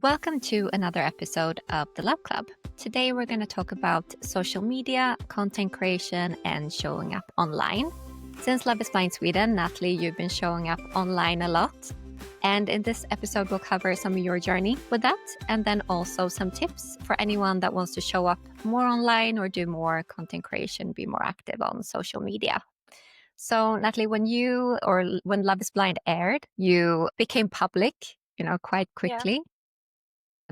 Welcome to another episode of the Love Club. Today we're going to talk about social media, content creation, and showing up online. Since Love is Blind Sweden, Nathalie, you've been showing up online a lot. And in this episode, we'll cover some of your journey with that, and then also some tips for anyone that wants to show up more online or do more content creation, be more active on social media. So, Nathalie, when Love is Blind aired, you became public, quite Yeah. quickly,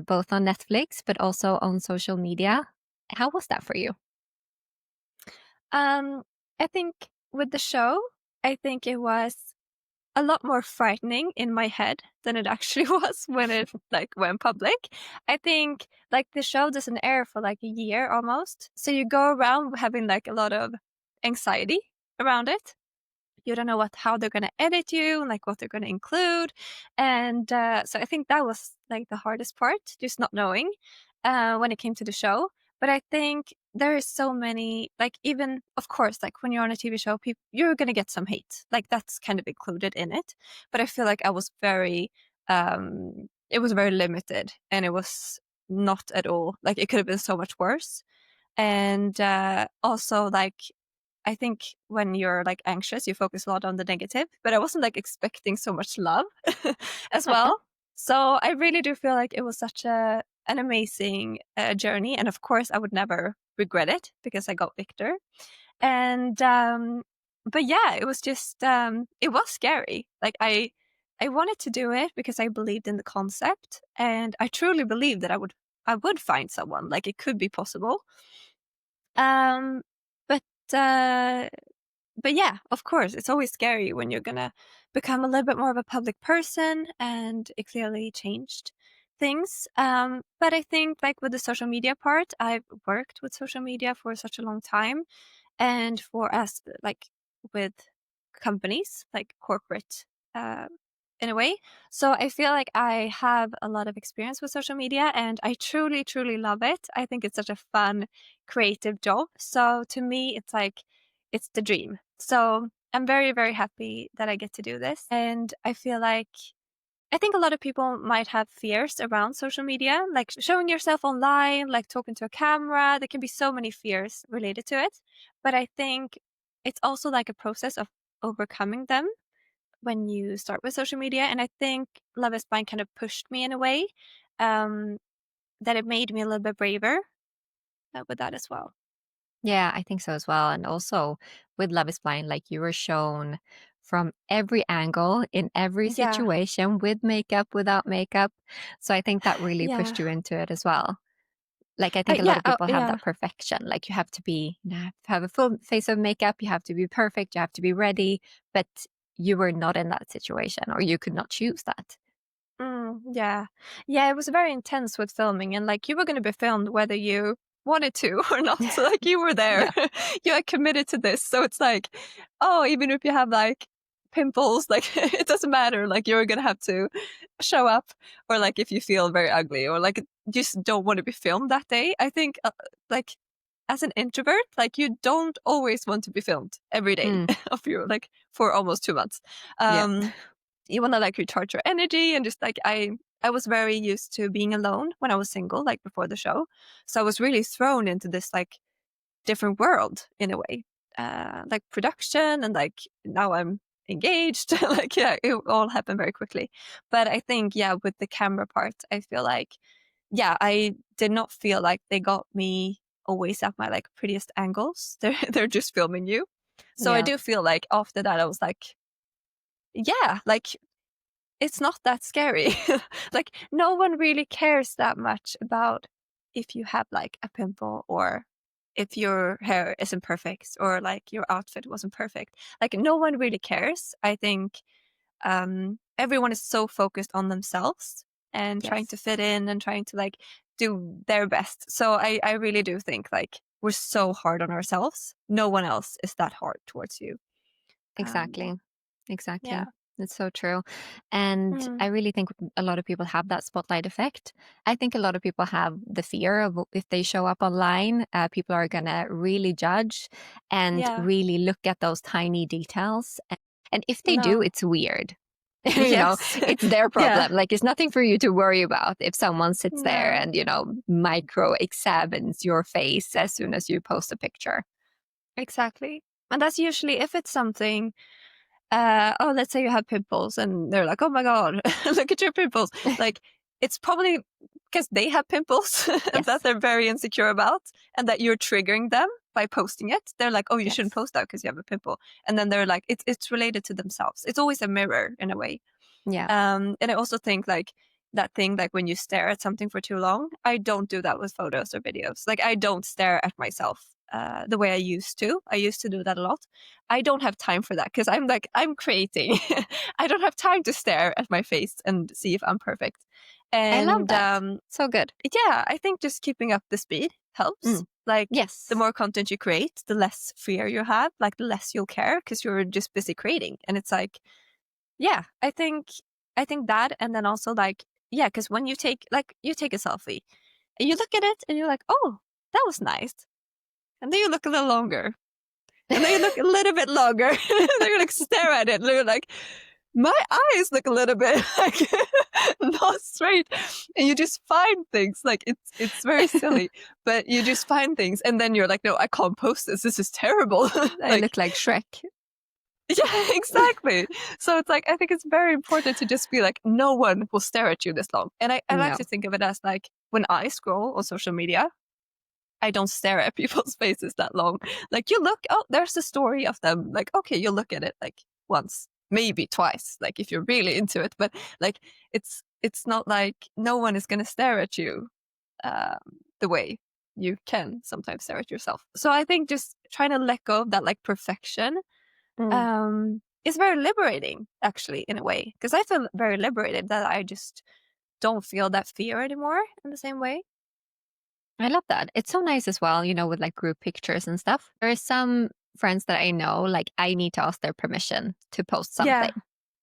both on Netflix, but also on social media. How was that for you? Um, I think with the show, I think it was a lot more frightening in my head than it actually was when it went public. I think the show doesn't air for a year almost. So you go around having a lot of anxiety around it. You don't know how they're going to edit you, what they're going to include. And so I think that was the hardest part, just not knowing when it came to the show. But I think there is so many, even, of course, when you're on a TV show, you're going to get some hate. That's kind of included in it. But I feel like I was it was very limited, and it was not at all, it could have been so much worse. And also, I think when you're anxious, you focus a lot on the negative, but I wasn't expecting so much love as well. So I really do feel like it was such an amazing journey. And of course, I would never regret it because I got Victor. And, but yeah, it was just, it was scary. I wanted to do it because I believed in the concept, and I truly believed that I would find someone, it could be possible. Um, but, uh, but yeah, of course, it's always scary when you're gonna become a little bit more of a public person, and it clearly changed things. But I think with the social media part, I've worked with social media for such a long time, and for us, with companies, corporate, uh, in a way. So I feel like I have a lot of experience with social media, and I truly, truly love it. I think it's such a fun, creative job. So to me, it's the dream. So I'm very, very happy that I get to do this. And I feel I think a lot of people might have fears around social media, like showing yourself online, like talking to a camera. There can be so many fears related to it. But I think it's also a process of overcoming them when you start with social media. And I think Love is Blind kind of pushed me in a way, um, that it made me a little bit braver with that as well. Yeah, I think so as well. And also with Love is Blind, you were shown from every angle in every Yeah. situation with makeup, without makeup. So I think that really pushed Yeah. you into it as well. I think a lot Yeah. of Oh, people have yeah. that perfection. You have to have a full face of makeup, you have to be perfect, you have to be ready. But you were not in that situation, or you could not choose that. Yeah. Yeah, it was very intense with filming, and you were going to be filmed whether you wanted to or not. So you were there. Yeah. You are committed to this. So it's oh, even if you have pimples, it doesn't matter. You're going to have to show up, or if you feel very ugly, or just don't want to be filmed that day. I think like as an introvert, you don't always want to be filmed every day Mm, of you, for almost 2 months. yeah. Um, you want to recharge your energy, and just I was very used to being alone when I was single, before the show. So I was really thrown into this different world in a way, production, and now I'm engaged. Yeah, it all happened very quickly. But I think, yeah, with the camera part, I feel yeah, I did not feel like they got me always at my prettiest angles. They're just filming you. So I Yeah. do feel after that I was yeah, it's not that scary. No one really cares that much about if you have a pimple, or if your hair isn't perfect, or your outfit wasn't perfect. No one really cares. I think everyone is so focused on themselves and trying Yes. to fit in, and trying to do their best. So I really do think we're so hard on ourselves. No one else is that hard towards you. Um, Exactly. Exactly. yeah. It's so true. And Mm, I really think a lot of people have that spotlight effect. I think a lot of people have the fear of if they show up online, people are going to really judge and yeah. really look at those tiny details. And if they do, No. it's weird. Yes. It's their Yeah. problem. Like, it's nothing for you to worry about if someone sits there No. and, micro examines your face as soon as you post a picture. Exactly. And that's usually if it's something, oh, let's say you have pimples and they're like, oh my God, look at your pimples. Like, it's probably because they have pimples and that Yes. they're very insecure about and that you're triggering them by posting it. They're like, oh, you shouldn't Yes. post that because you have a pimple. And then they're like, it's related to themselves. It's always a mirror in a way. Yeah. And I also think like that thing, like when you stare at something for too long, I don't do that with photos or videos. Like I don't stare at myself the way I used to. I used to do that a lot. I don't have time for that because I'm creating. I don't have time to stare at my face and see if I'm perfect. I love And that. So good. yeah, I think just keeping up the speed helps. Mm. Like the Yes. more content you create, the less fear you have, like the less you'll care because you're just busy creating. And it's like, yeah, I think that, and then also like, yeah, because when you take a selfie and you look at it and you're like, oh, that was nice, and then you look a little longer, and then you look a little bit longer, then you like stare at it, and you're like, my eyes look a little bit like not straight, and you just find things like it's very silly, but you just find things, and then you're like, no, I can't post this. This is terrible. I Like look like Shrek. yeah, exactly. So it's like, I think it's very important to just be like, no one will stare at you this long. And I like No. to think of it as like when I scroll on social media, I don't stare at people's faces that long. Like you look, oh, there's a story of them. Like, okay, you look at it like once, maybe twice, like if you're really into it. But like it's not like no one is gonna stare at you um, the way you can sometimes stare at yourself. So I think just trying to let go of that like perfection Mm. is very liberating, actually, in a way, because I feel very liberated that I just don't feel that fear anymore in the same way. I love that. It's so nice as well, with like group pictures and stuff. There are some friends that I know, like I need to ask their permission to post something. Yeah,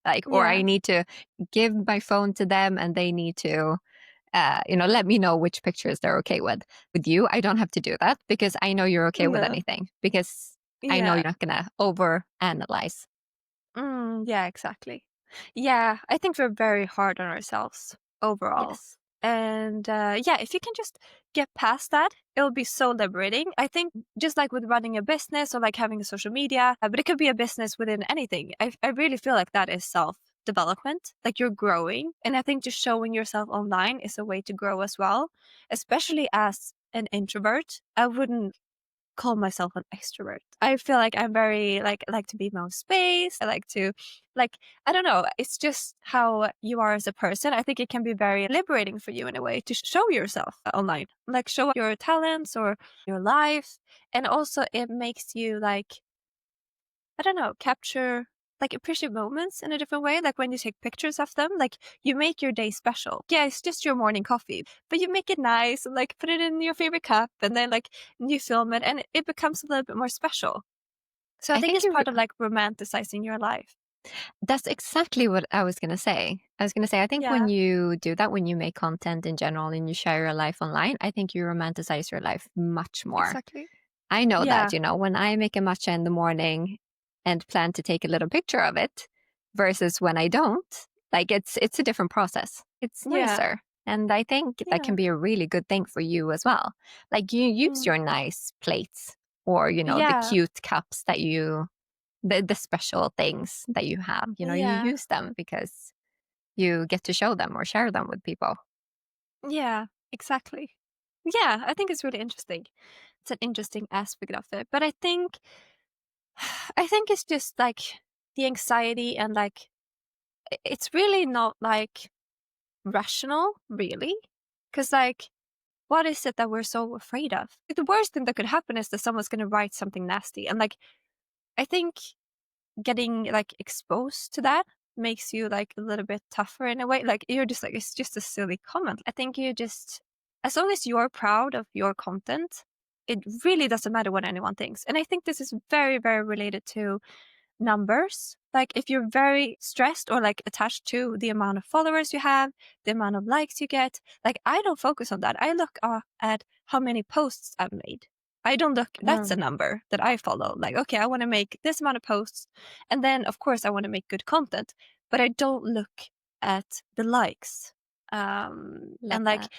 Like, or I yeah, need to give my phone to them and they need to, let me know which pictures they're okay with. With you, I don't have to do that because I know you're okay with no, anything because I know yeah, you're not going to over analyze. yeah, exactly. Yeah, I think we're very hard on ourselves overall. Yes. And yeah, if you can just get past that, it'll be so liberating. I think just like with running a business or like having a social media, but it could be a business within anything. I really feel like that is self development, like you're growing. And I think just showing yourself online is a way to grow as well, especially as an introvert. I wouldn't call myself an extrovert. I feel like I'm very like I like to be in my own space. I like to like I don't know, it's just how you are as a person. I think it can be very liberating for you in a way to show yourself online. Like show your talents or your life. And also it makes you like I don't know, capture like appreciate moments in a different way. Like when you take pictures of them, like you make your day special. Yeah, it's just your morning coffee, but you make it nice and like put it in your favorite cup and then like you film it and it becomes a little bit more special. So I I think think it's you're part of like romanticizing your life. That's exactly what I was going to say. I was going to say, I think when Yeah, you do that, when you make content in general and you share your life online, I think you romanticize your life much more. exactly. I know that, Yeah, when I make a matcha in the morning and plan to take a little picture of it versus when I don't, like it's a different process. It's yeah, nicer. And I think that can yeah, be a really good thing for you as well. Like you use mm, your nice plates or, the yeah, cute cups that the special things that you have, you yeah, use them because you get to show them or share them with people. yeah, exactly. Yeah, I think it's really interesting. It's an interesting aspect of it. But I think it's just like the anxiety and like it's really not like rational, really. Because like, what is it that we're so afraid of? The worst thing that could happen is that someone's going to write something nasty. And like, I think getting like exposed to that makes you like a little bit tougher in a way. Like, you're just like, it's just a silly comment. I think you just, as long as you're proud of your content, it really doesn't matter what anyone thinks. And I think this is very, very related to numbers. Like if you're very stressed or like attached to the amount of followers you have, the amount of likes you get, like I don't focus on that. I look at how many posts I've made. I don't look, that's a Mm. number that I follow. Like, okay, I want to make this amount of posts. And then, of course, I want to make good content. but I don't look at the likes. Love And like, that.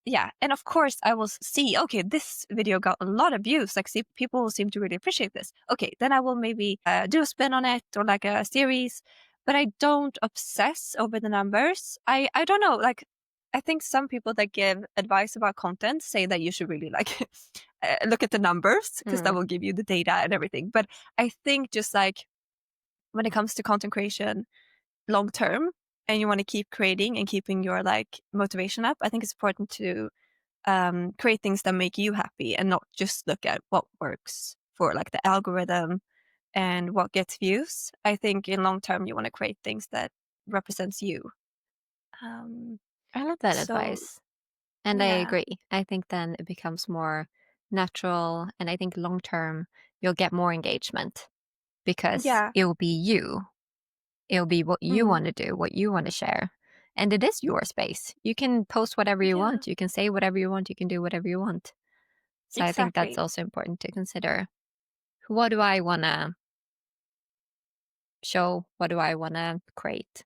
yeah, and of course I will see, okay, this video got a lot of views. Like, see, people seem to really appreciate this. Okay, then I will maybe do a spin on it or like a series, but I don't obsess over the numbers. I don't know. Like, I think some people that give advice about content say that you should really like look at the numbers because that Mm. will give you the data and everything. But I think just like when it comes to content creation long term, and you want to keep creating and keeping your like motivation up, I think it's important to create things that make you happy and not just look at what works for like the algorithm and what gets views. I think in long term you want to create things that represents you. Um, I love that so advice. And I yeah, agree. I think then it becomes more natural. And I think long term, you'll get more engagement because yeah, it will be you. It'll be what you mm, want to do, what you want to share. And it is your space. You can post whatever you yeah, want. You can say whatever you want. You can do whatever you want. So I think that's exactly. also important to consider. What do I want to show? What do I want to create?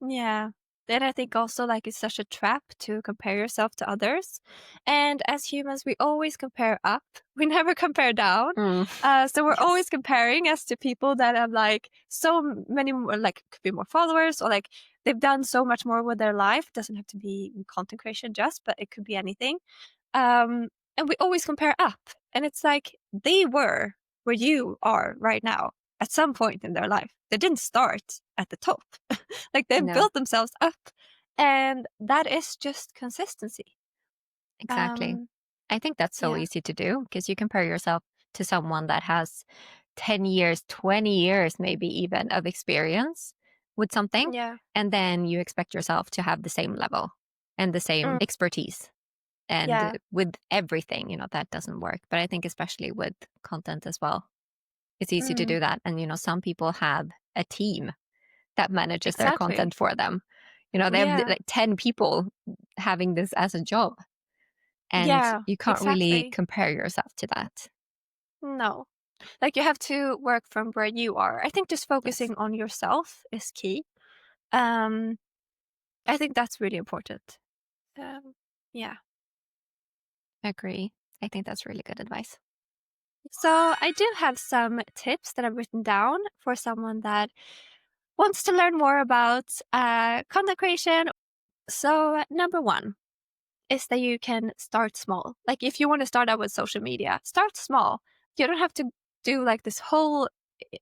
Yeah. Then I think also like it's such a trap to compare yourself to others. And as humans, we always compare up. We never compare down. Mm. So we're Yes. always comparing us to people that have like many more, like could be more followers or like they've done so much more with their life. It doesn't have to be in content creation just, but it could be anything. Um, and we always compare up. And it's like they were where you are right now at some point in their life. They didn't start at the top. Like they've No, built themselves up. And that is just consistency. exactly. Um, I think that's so yeah. easy to do because you compare yourself to someone that has 10 years, 20 years, maybe even of experience with something. Yeah. And then you expect yourself to have the same level and the Mm, same expertise. And yeah. with everything, that doesn't work. But I think, especially with content as well, it's easy to Mm, do that. And, some people have a team that manages their exactly. content for them. They have Yeah. like 10 people having this as a job. And Yeah. you can't really Exactly. compare yourself to that. No. Like you have to work from where you are. I think just Yes, focusing on yourself is key. Um, I think that's really important. Yeah. I agree. I think that's really good advice. So I do have some tips that I've written down for someone that wants to learn more about content creation. So number one is that you can start small. Like if you want to start out with social media, start small. You don't have to do like this whole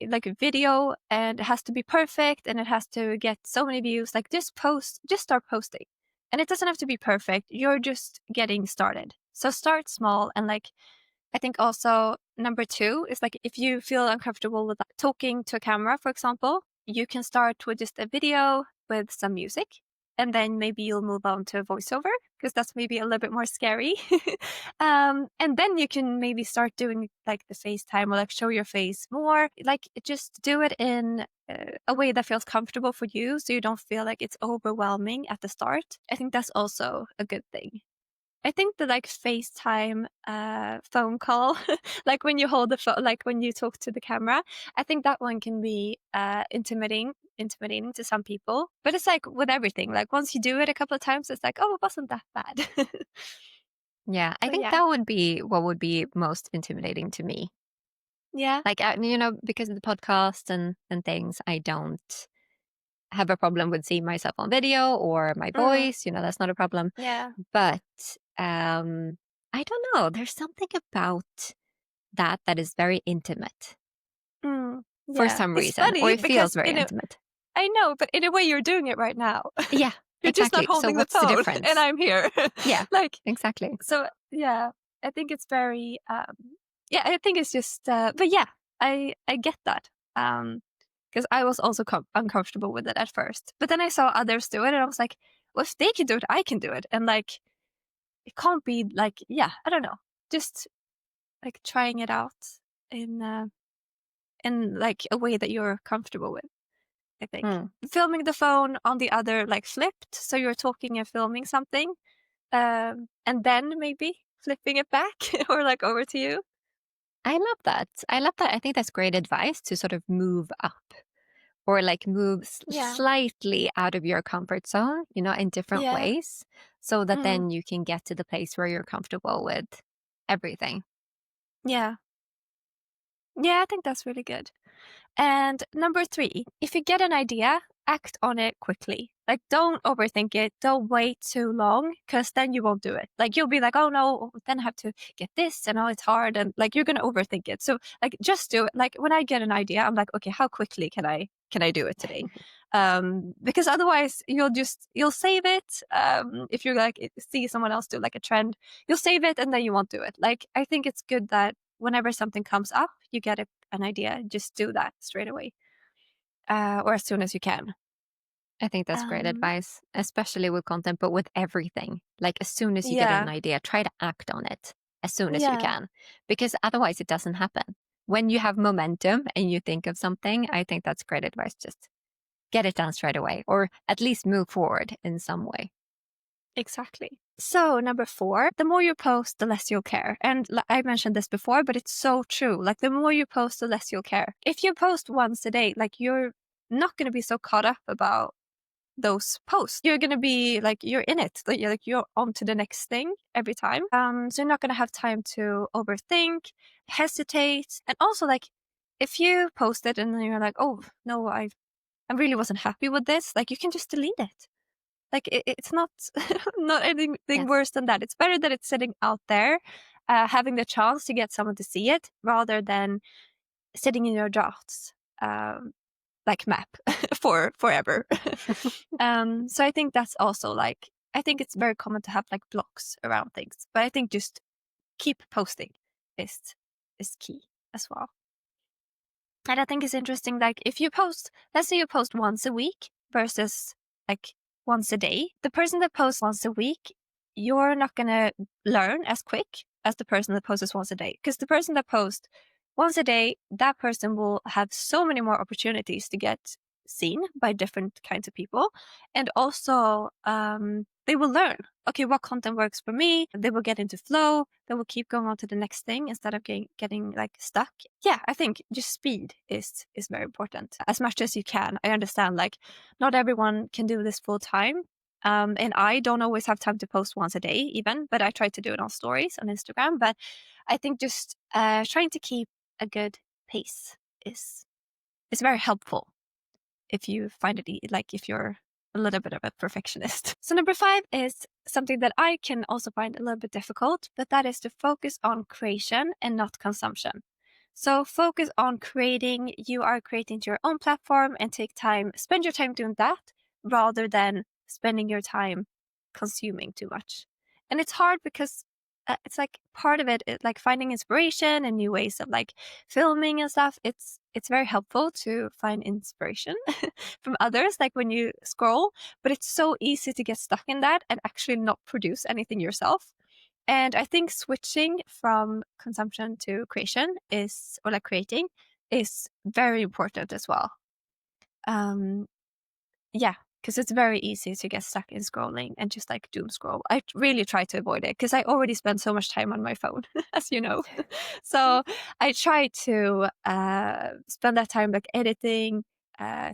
like a video and it has to be perfect and it has to get so many views. Like just post, just start posting. And it doesn't have to be perfect. You're just getting started. So start small and like I think also number two is like if you feel uncomfortable with like, talking to a camera, for example, you can start with just a video with some music. And then maybe you'll move on to a voiceover because that's maybe a little bit more scary. And then you can maybe start doing like the FaceTime or like show your face more. Like just do it in a way that feels comfortable for you so you don't feel like it's overwhelming at the start. I think that's also a good thing. I think the like FaceTime phone call, like when you hold the phone, like when you talk to the camera, I think that one can be intimidating to some people. But it's like with everything, like once you do it a couple of times, it's like, oh, it wasn't that bad. Yeah, I So think yeah, that would be what would be most intimidating to me. yeah, Like, because of the podcast and things, I don't have a problem with seeing myself on video or my mm, voice. That's not a problem. yeah, But I don't know. There's something about that is very intimate for yeah. some It's reason, or funny it feels because very intimate. I know, but in a way, you're doing it right now. Yeah, You're just not exactly. So holding the what's the phone, and difference? I'm here. Yeah, Like exactly. so yeah, I think it's very yeah, I think it's just but yeah, I get that. Because I was also uncomfortable with it at first. But then I saw others do it and I was like, well, if they can do it, I can do it. And like it can't be like yeah, I don't know. Just like trying it out in like a way that you're comfortable with, I think. Hmm. Filming the phone on the other like flipped, so you're talking and filming something and then maybe flipping it back or like over to you. I love that. I love that. I think that's great advice to sort of move up or like move Yeah. slightly out of your comfort zone, in different Yeah. ways so that Mm. then you can get to the place where you're comfortable with everything. Yeah. Yeah, I think that's really good. And number 3, if you get an idea, act on it quickly. Like, don't overthink it. Don't wait too long, because then you won't do it. Like, you'll be like, oh no, then I have to get this, and oh, it's hard, and like you're gonna overthink it. So like, just do it. Like when I get an idea, I'm like, okay, how quickly can I do it today? Because otherwise you'll save it. If you like see someone else do like a trend, you'll save it and then you won't do it. Like, I think it's good that whenever something comes up, you get an idea, just do that straight away, or as soon as you can. I think that's great Um, advice, especially with content, but with everything. Like as soon as you get an yeah, idea, try to act on it as soon as you yeah, can, because otherwise it doesn't happen. When you have momentum and you think of something, I think that's great advice. Just get it done straight away, or at least move forward in some way. exactly. So number 4, the more you post, the less you'll care. And I mentioned this before, but it's so true. Like, the more you post, the less you'll care. If you post once a day, like, you're not going to be so caught up about those posts. You're gonna be like, you're in it. You're on to the next thing every time. So you're not gonna have time to overthink, hesitate, and also like, if you post it and then you're like, oh no, I really wasn't happy with this. Like, you can just delete it. Like, it's not not anything Yes. worse than that. It's better that it's sitting out there, having the chance to get someone to see it rather than sitting in your drafts. Like map for forever. So I think that's also like, I think it's very common to have like blocks around things, but I think just keep posting is is key as well. And I think it's interesting, like if you post, let's say you post once a week versus like once a day, the person that posts once a week, you're not gonna learn as quick as the person that posts once a day. Because the person that posts once a day, that person will have so many more opportunities to get seen by different kinds of people. And also, they will learn, okay, what content works for me. They will get into flow. They will keep going on to the next thing instead of getting like stuck. Yeah, I think just speed is very important as much as you can. I understand, like, not everyone can do this full time. And I don't always have time to post once a day even, but I try to do it on stories on Instagram. But I think just trying to keep a good pace is very helpful if you find it like if you're a little bit of a perfectionist. So number 5 is something that I can also find a little bit difficult, but that is to focus on creation and not consumption. So focus on creating. You are creating to your own platform and spend your time doing that rather than spending your time consuming too much. And it's hard because it's like part of it, like finding inspiration and new ways of like filming and stuff. It's very helpful to find inspiration from others, like when you scroll, but it's so easy to get stuck in that and actually not produce anything yourself. And I think switching from consumption to creation or like creating is very important as well. Um, yeah, because it's very easy to get stuck in scrolling and just like doom scroll. I really try to avoid it because I already spend so much time on my phone, as you know. So I try to spend that time like editing,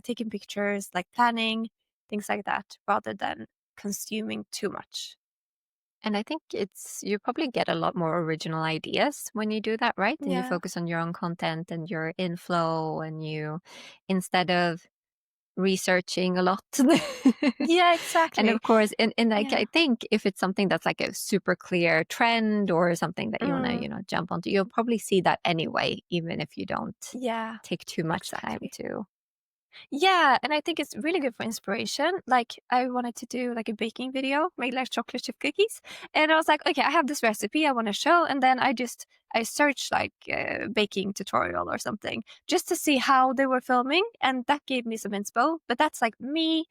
taking pictures, like planning, things like that, rather than consuming too much. And I think you probably get a lot more original ideas when you do that, right? And you Yeah. focus on your own content and your inflow, and instead of researching a lot. Yeah, And exactly. of course, in like, Yeah. I think if it's something that's like a super clear trend or something that you want to, Mm, jump onto, you'll probably see that anyway, even if you don't yeah, take too much time exactly. to. Yeah, and I think it's really good for inspiration. Like, I wanted to do like a baking video, make like chocolate chip cookies, and I was like, okay, I have this recipe I want to show, and then I searched like baking tutorial or something just to see how they were filming, and that gave me some inspo. But that's like me,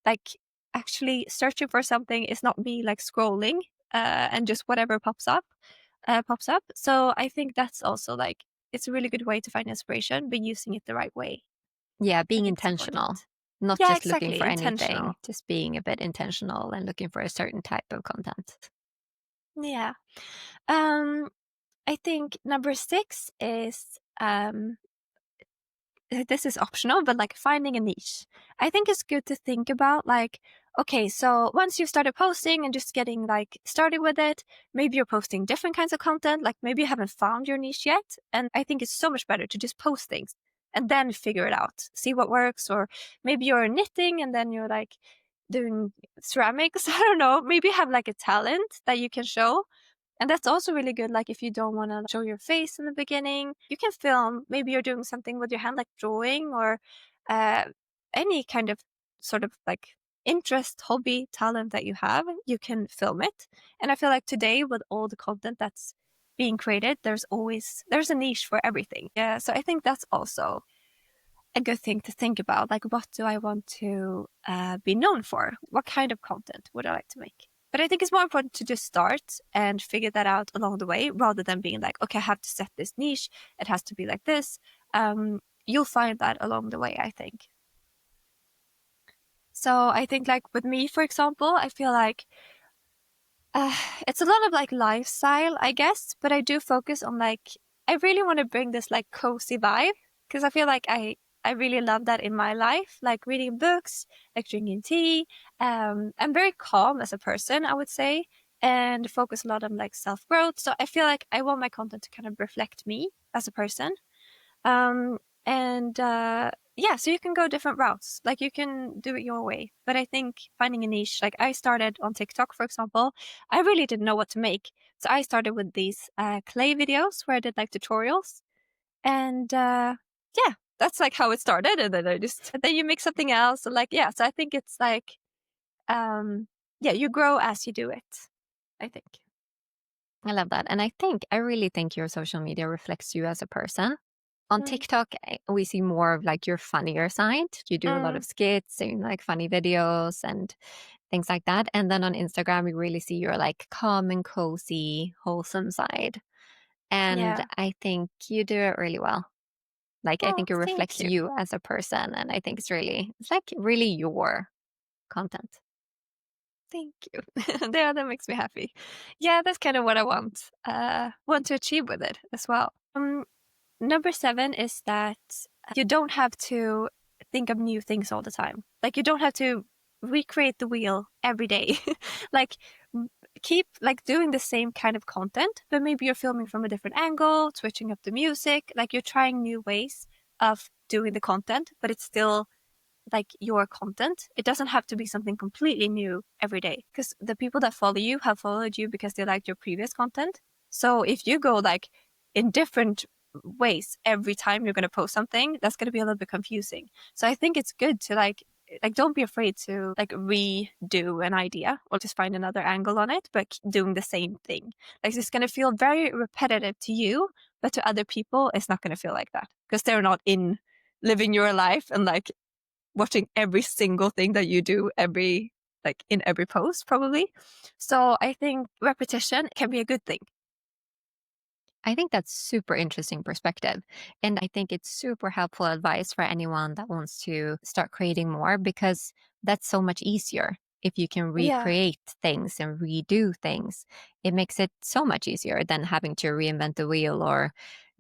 like actually searching for something is not me like scrolling and just whatever pops up. So I think that's also like, it's a really good way to find inspiration, but using it the right way. Yeah, I being think it's intentional, important. not Yeah, just looking exactly. for anything, Intentional. just being a bit intentional and looking for a certain type of content. Yeah. Um, I think number 6 is this is optional, but like finding a niche. I think it's good to think about like, okay, so once you've started posting and just getting like started with it, maybe you're posting different kinds of content, like maybe you haven't found your niche yet. And I think it's so much better to just post things and then figure it out, see what works. Or maybe you're knitting and then you're like doing ceramics. I don't know, maybe you have like a talent that you can show. And that's also really good. Like if you don't want to show your face in the beginning, you can film. Maybe you're doing something with your hand, like drawing or uh, any kind of sort of like interest, hobby, talent that you have. You can film it. And I feel like today with all the content that's being created, there's a niche for everything. Yeah. So I think that's also a good thing to think about. Like, what do I want to be known for? What kind of content would I like to make? But I think it's more important to just start and figure that out along the way rather than being like, okay, I have to set this niche. It has to be like this. You'll find that along the way, I think. So I think like with me, for example, I feel like it's a lot of like lifestyle, I guess, but I do focus on like, I really want to bring this like cozy vibe because I feel like I really love that in my life, like reading books, like drinking tea. I'm very calm as a person, I would say, and focus a lot on like self-growth. So I feel like I want my content to kind of reflect me as a person. Um, and yeah, so you can go different routes. Like you can do it your way. But I think finding a niche, like I started on TikTok, for example, I really didn't know what to make. So I started with these clay videos where I did like tutorials. And yeah, that's like how it started. And then you make something else. And like, yeah, so I think it's like, yeah, you grow as you do it, I think. I love that. And I really think your social media reflects you as a person. On Mm. TikTok, we see more of like your funnier side. You do a lot Mm. of skits and like funny videos and things like that. And then on Instagram, we really see your like calm and cozy, wholesome side. And Yeah. I think you do it really well. Like, I Oh, think it thank reflects you. you as a person. And I think it's like really your content. Thank you. Yeah, that makes me happy. Yeah, that's kind of what I want to achieve with it as well. Number 7 is that you don't have to think of new things all the time. Like you don't have to recreate the wheel every day. Like keep like doing the same kind of content, but maybe you're filming from a different angle, switching up the music, like you're trying new ways of doing the content, but it's still like your content. It doesn't have to be something completely new every day because the people that follow you have followed you because they liked your previous content. So if you go like in different ways every time you're going to post something, that's going to be a little bit confusing. So I think it's good to like don't be afraid to like redo an idea or just find another angle on it, but doing the same thing. Like it's going to feel very repetitive to you, but to other people, it's not going to feel like that because they're not in living your life and like watching every single thing that you do in every post probably. So I think repetition can be a good thing. I think that's super interesting perspective. And I think it's super helpful advice for anyone that wants to start creating more because that's so much easier. If you can Yeah. recreate things and redo things, it makes it so much easier than having to reinvent the wheel or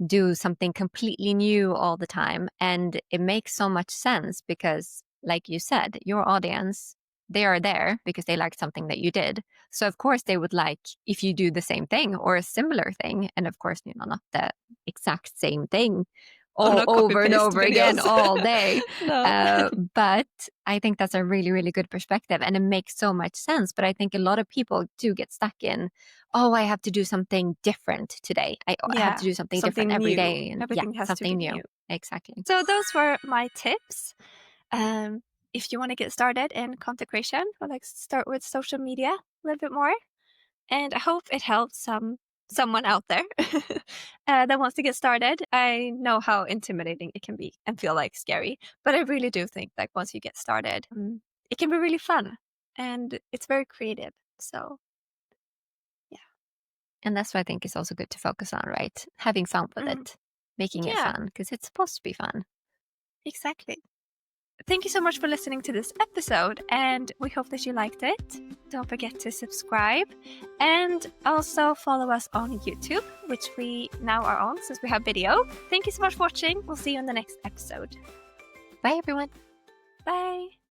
do something completely new all the time. And it makes so much sense because, like you said, your audience, they are there because they liked something that you did. So of course they would like if you do the same thing or a similar thing, and of course, not the exact same thing Oh, all no copy over and paste over again videos. all day. No. But I think that's a really, really good perspective and it makes so much sense. But I think a lot of people do get stuck in, oh, I have to do something different today. I have to Yeah, do something different something every new. day. And yeah, Everything has to be something new. new. Exactly. So those were my tips. Um, if you want to get started in content creation, or like start with social media a little bit more, and I hope it helps someone out there that wants to get started. I know how intimidating it can be and feel like scary, but I really do think like once you get started, it can be really fun and it's very creative. So yeah. And that's what I think is also good to focus on, right? Having fun with Mm, it, making it yeah, fun because it's supposed to be fun. exactly. thank you so much for listening to this episode, and we hope that you liked it. Don't forget to subscribe and also follow us on YouTube, which we now are on since we have video. Thank you so much for watching. We'll see you in the next episode. Bye, everyone. Bye.